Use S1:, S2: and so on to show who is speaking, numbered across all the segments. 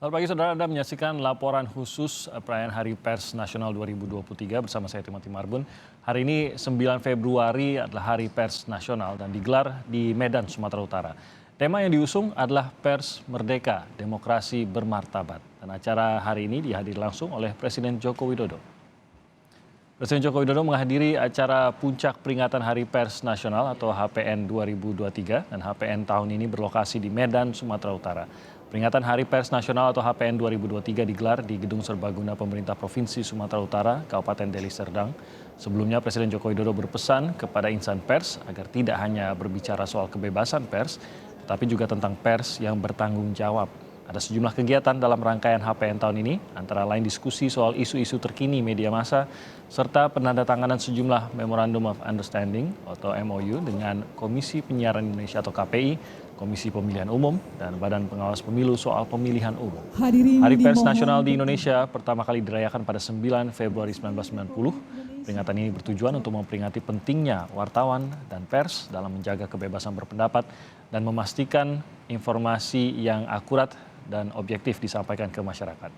S1: Selamat pagi saudara, Anda menyaksikan laporan khusus perayaan Hari Pers Nasional 2023 bersama saya Timothy Marbun. Hari ini 9 Februari adalah Hari Pers Nasional dan digelar di Medan, Sumatera Utara. Tema yang diusung adalah Pers Merdeka, Demokrasi Bermartabat. Dan acara hari ini dihadiri langsung oleh Presiden Joko Widodo. Presiden Joko Widodo menghadiri acara puncak peringatan Hari Pers Nasional atau HPN 2023 dan HPN tahun ini berlokasi di Medan, Sumatera Utara. Peringatan Hari Pers Nasional atau HPN 2023 digelar di Gedung Serbaguna Pemerintah Provinsi Sumatera Utara, Kabupaten Deli Serdang. Sebelumnya Presiden Joko Widodo berpesan kepada insan pers agar tidak hanya berbicara soal kebebasan pers, tetapi juga tentang pers yang bertanggung jawab. Ada sejumlah kegiatan dalam rangkaian HPN tahun ini, antara lain diskusi soal isu-isu terkini media massa, serta penandatanganan sejumlah Memorandum of Understanding atau MOU dengan Komisi Penyiaran Indonesia atau KPI, Komisi Pemilihan Umum, dan Badan Pengawas Pemilu soal pemilihan umum. Hari Pers Nasional di Indonesia pertama kali dirayakan pada 9 Februari 1990. Peringatan ini bertujuan untuk memperingati pentingnya wartawan dan pers dalam menjaga kebebasan berpendapat dan memastikan informasi yang akurat dan objektif disampaikan ke masyarakat.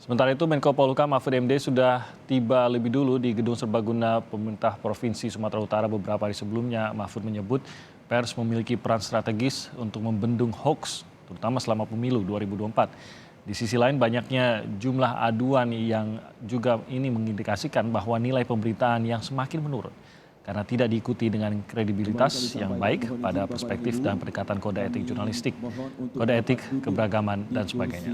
S1: Sementara itu, Menko Polhukam Mahfud MD sudah tiba lebih dulu di Gedung Serbaguna Pemerintah Provinsi Sumatera Utara beberapa hari sebelumnya. Mahfud menyebut pers memiliki peran strategis untuk membendung hoax, terutama selama pemilu 2024. Di sisi lain, banyaknya jumlah aduan yang juga ini mengindikasikan bahwa nilai pemberitaan yang semakin menurun karena tidak diikuti dengan kredibilitas yang baik pada perspektif dan pendekatan kode etik jurnalistik, kode etik, keberagaman, dan sebagainya.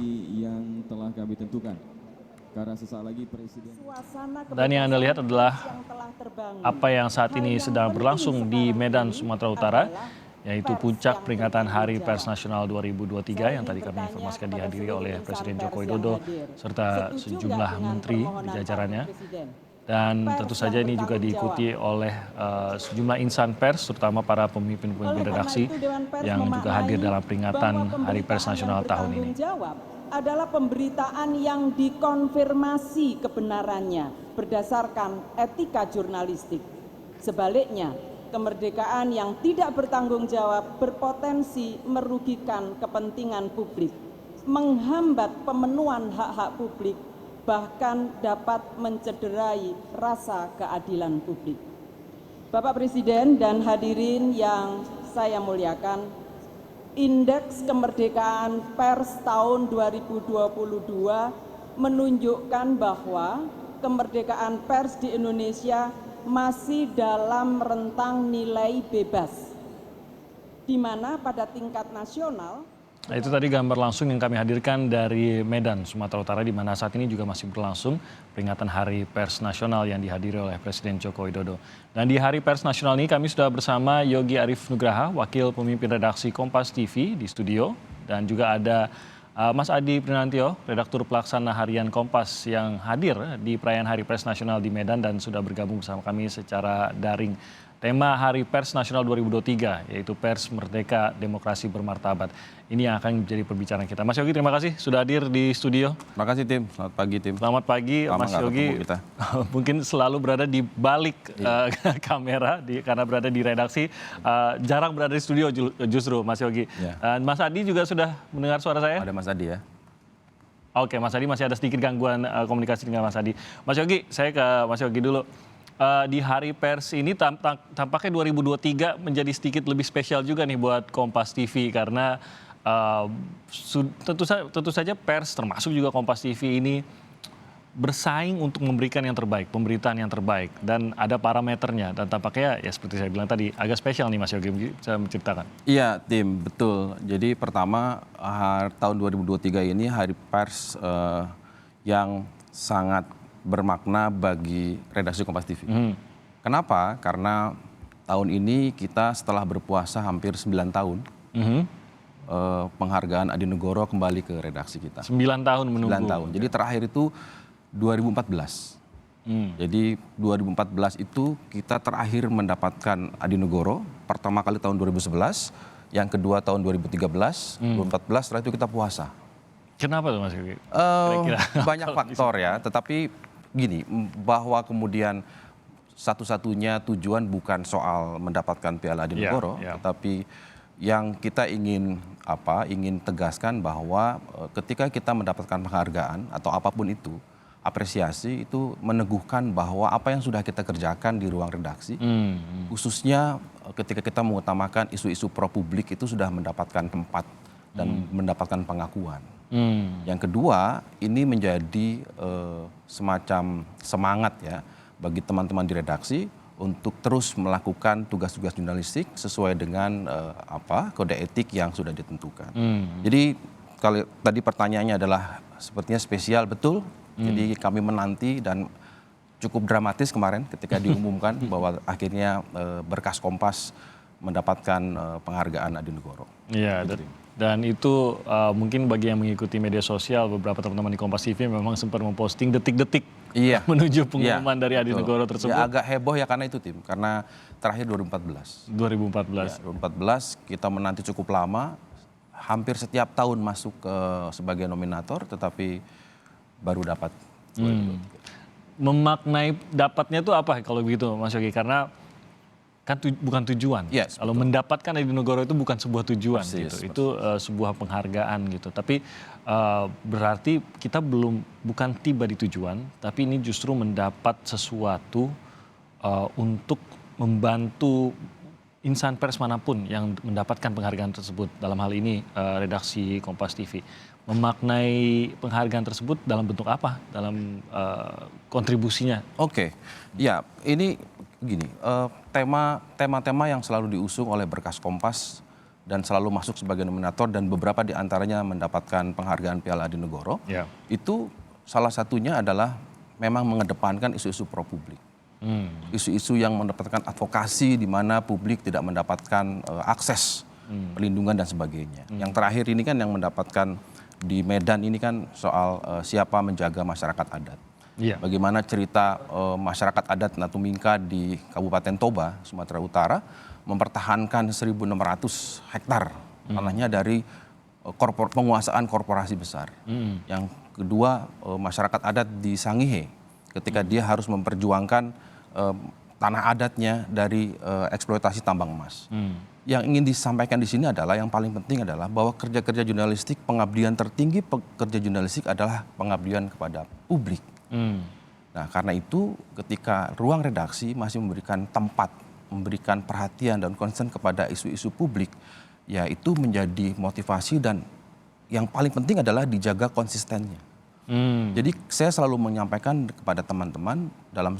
S1: Dan yang Anda lihat adalah apa yang saat ini sedang berlangsung di Medan, Sumatera Utara, yaitu puncak peringatan Hari Pers Nasional 2023 yang tadi kami informasikan dihadiri oleh Presiden Joko Widodo serta sejumlah menteri di jajarannya. Dan tentu saja ini juga diikuti oleh sejumlah insan pers, terutama para pemimpin-pemimpin redaksi yang juga hadir dalam peringatan Hari Pers Nasional tahun ini.
S2: Adalah pemberitaan yang dikonfirmasi kebenarannya berdasarkan etika jurnalistik. Sebaliknya, kemerdekaan yang tidak bertanggung jawab berpotensi merugikan kepentingan publik, menghambat pemenuhan hak-hak publik, bahkan dapat mencederai rasa keadilan publik. Bapak Presiden dan hadirin yang saya muliakan, Indeks Kemerdekaan Pers tahun 2022 menunjukkan bahwa kemerdekaan pers di Indonesia masih dalam rentang nilai bebas, di mana pada tingkat nasional.
S1: Nah, itu tadi gambar langsung yang kami hadirkan dari Medan, Sumatera Utara, di mana saat ini juga masih berlangsung peringatan Hari Pers Nasional yang dihadiri oleh Presiden Joko Widodo. Dan di Hari Pers Nasional ini kami sudah bersama Yogi Arif Nugraha, Wakil Pemimpin Redaksi Kompas TV di studio. Dan juga ada Mas Adi Prinantio, Redaktur Pelaksana Harian Kompas yang hadir di perayaan Hari Pers Nasional di Medan dan sudah bergabung bersama kami secara daring. Tema Hari Pers Nasional 2023 yaitu Pers Merdeka, Demokrasi Bermartabat. Ini yang akan menjadi pembicaraan kita. Mas Yogi, terima kasih sudah hadir di studio.
S3: Terima kasih Tim, selamat pagi Tim.
S1: Selamat pagi Mas Yogi. Mungkin selalu berada di balik kamera karena berada di redaksi. Jarang berada di studio justru Mas Yogi. Dan Mas Adi juga sudah mendengar suara saya?
S3: Ada Mas Adi ya.
S1: Oke, Mas Adi masih ada sedikit gangguan komunikasi dengan Mas Adi. Mas Yogi, saya ke Mas Yogi dulu. Di Hari Pers ini tampaknya 2023 menjadi sedikit lebih spesial juga nih buat Kompas TV karena tentu saja pers termasuk juga Kompas TV ini bersaing untuk memberikan yang terbaik, pemberitaan yang terbaik dan ada parameternya dan tampaknya ya seperti saya bilang tadi agak spesial nih Mas Yogi, saya menceritakan.
S3: Iya Tim, betul. Jadi pertama tahun 2023 ini Hari Pers yang sangat bermakna bagi redaksi Kompas TV. Kenapa? Karena tahun ini kita setelah berpuasa hampir 9 tahun, penghargaan Adi Negoro kembali ke redaksi kita.
S1: 9 tahun menunggu.
S3: 9 tahun. Jadi terakhir itu 2014. Jadi 2014 itu kita terakhir mendapatkan Adi Negoro, pertama kali tahun 2011, yang kedua tahun 2013, 2014 setelah itu kita puasa.
S1: Kenapa tuh Mas Yogi?
S3: Banyak faktor ya, tetapi gini, bahwa kemudian satu-satunya tujuan bukan soal mendapatkan Piala Adinegoro, tetapi yang kita ingin tegaskan bahwa ketika kita mendapatkan penghargaan atau apapun itu, apresiasi itu meneguhkan bahwa apa yang sudah kita kerjakan di ruang redaksi, khususnya ketika kita mengutamakan isu-isu pro publik itu sudah mendapatkan tempat dan mendapatkan pengakuan. Yang kedua, ini menjadi semacam semangat ya bagi teman-teman di redaksi untuk terus melakukan tugas-tugas jurnalistik sesuai dengan kode etik yang sudah ditentukan. Jadi kalau tadi pertanyaannya adalah sepertinya spesial, betul. Jadi kami menanti dan cukup dramatis kemarin ketika diumumkan bahwa akhirnya Berkas Kompas mendapatkan penghargaan Adinegoro.
S1: Iya, dan itu mungkin bagi yang mengikuti media sosial, beberapa teman-teman di Kompas TV memang sempat memposting detik-detik menuju pengumuman dari Adinegoro tersebut.
S3: Ya, agak heboh ya karena itu Tim, karena terakhir 2014.
S1: 2014.
S3: Ya, 2014 kita menanti cukup lama, hampir setiap tahun masuk sebagai nominator, tetapi baru dapat 2023.
S1: Memaknai dapatnya itu apa kalau begitu Mas Yogi? Karena kan bukan tujuan.
S3: Yes,
S1: kalau
S3: betul.
S1: mendapatkan Adinegoro itu bukan sebuah tujuan,
S3: Persis,
S1: gitu. Itu sebuah penghargaan gitu. Tapi berarti kita bukan tiba di tujuan, tapi ini justru mendapat sesuatu untuk membantu insan pers manapun yang mendapatkan penghargaan tersebut. Dalam hal ini redaksi Kompas TV. Memaknai penghargaan tersebut dalam bentuk apa? Dalam kontribusinya?
S3: Oke, ya ini gini, tema-tema yang selalu diusung oleh Berkas Kompas dan selalu masuk sebagai nominator dan beberapa di antaranya mendapatkan penghargaan Piala Adinegoro, itu salah satunya adalah memang mengedepankan isu-isu pro publik. Isu-isu yang mendapatkan advokasi di mana publik tidak mendapatkan akses perlindungan dan sebagainya. Yang terakhir ini kan yang mendapatkan di Medan ini kan soal siapa menjaga masyarakat adat. Bagaimana cerita masyarakat adat Natumingka di Kabupaten Toba, Sumatera Utara, mempertahankan 1.600 hektar tanahnya dari penguasaan korporasi besar. Yang kedua, masyarakat adat di Sangihe, ketika dia harus memperjuangkan tanah adatnya dari eksploitasi tambang emas. Yang ingin disampaikan di sini adalah, yang paling penting adalah bahwa kerja-kerja jurnalistik, pengabdian tertinggi kerja jurnalistik adalah pengabdian kepada publik. Nah, karena itu ketika ruang redaksi masih memberikan tempat, memberikan perhatian dan concern kepada isu-isu publik, ya itu menjadi motivasi dan yang paling penting adalah dijaga konsistennya. Jadi saya selalu menyampaikan kepada teman-teman dalam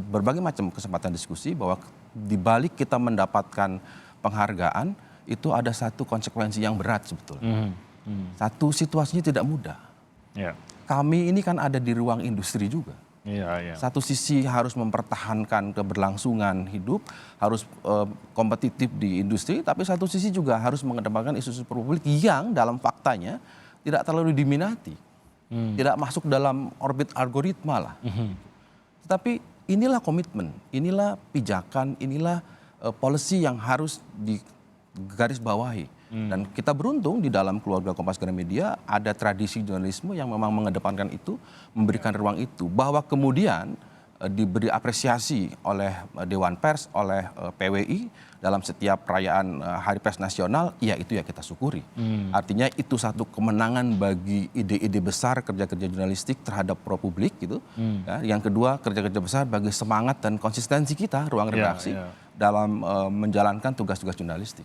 S3: berbagai macam kesempatan diskusi bahwa di balik kita mendapatkan penghargaan itu ada satu konsekuensi yang berat sebetulnya. Satu, situasinya tidak mudah. Kami ini kan ada di ruang industri juga. Satu sisi harus mempertahankan keberlangsungan hidup, harus kompetitif di industri, tapi satu sisi juga harus mengedepankan isu-isu publik yang dalam faktanya tidak terlalu diminati, tidak masuk dalam orbit algoritma lah. Tetapi inilah komitmen, inilah pijakan, inilah policy yang harus digarisbawahi. Dan kita beruntung di dalam keluarga Kompas Gramedia ada tradisi jurnalisme yang memang mengedepankan itu, memberikan ruang itu. Bahwa kemudian diberi apresiasi oleh Dewan Pers, oleh PWI dalam setiap perayaan Hari Pers Nasional, ya itu ya kita syukuri. Artinya itu satu kemenangan bagi ide-ide besar kerja-kerja jurnalistik terhadap pro publik gitu. Yang kedua, kerja-kerja besar bagi semangat dan konsistensi kita ruang redaksi dalam menjalankan tugas-tugas jurnalistik.